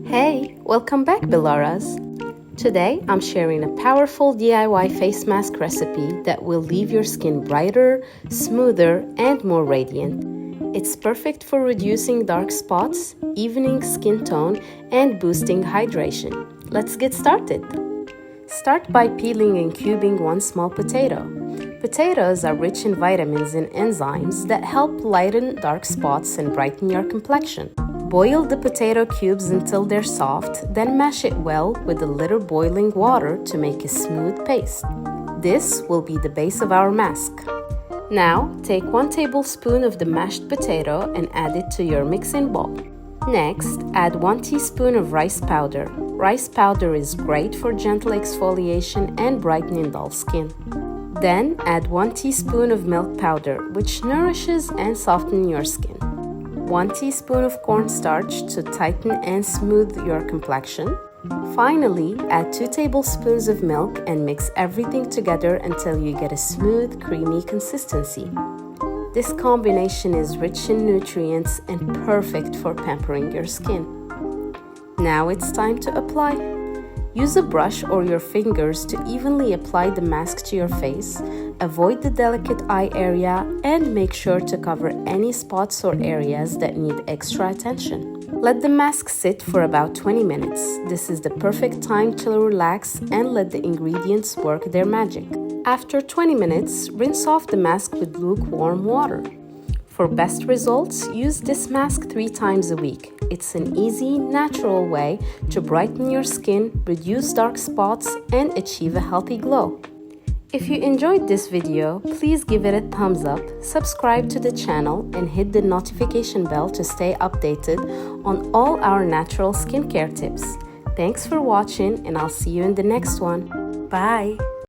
Hey, welcome back, Bellaras! Today, I'm sharing a powerful DIY face mask recipe that will leave your skin brighter, smoother, and more radiant. It's perfect for reducing dark spots, evening skin tone, and boosting hydration. Let's get started! Start by peeling and cubing one small potato. Potatoes are rich in vitamins and enzymes that help lighten dark spots and brighten your complexion. Boil the potato cubes until they're soft, then mash it well with a little boiling water to make a smooth paste. This will be the base of our mask. Now, take 1 tablespoon of the mashed potato and add it to your mixing bowl. Next, add 1 teaspoon of rice powder. Rice powder is great for gentle exfoliation and brightening dull skin. Then, add 1 teaspoon of milk powder, which nourishes and softens your skin. 1 teaspoon of cornstarch to tighten and smooth your complexion. Finally, add 2 tablespoons of milk and mix everything together until you get a smooth, creamy consistency. This combination is rich in nutrients and perfect for pampering your skin. Now it's time to apply. Use a brush or your fingers to evenly apply the mask to your face. Avoid the delicate eye area and make sure to cover any spots or areas that need extra attention. Let the mask sit for about 20 minutes. This is the perfect time to relax and let the ingredients work their magic. After 20 minutes, rinse off the mask with lukewarm water. For best results, use this mask 3 times a week. It's an easy, natural way to brighten your skin, reduce dark spots, and achieve a healthy glow. If you enjoyed this video, please give it a thumbs up, subscribe to the channel, and hit the notification bell to stay updated on all our natural skincare tips. Thanks for watching, and I'll see you in the next one. Bye!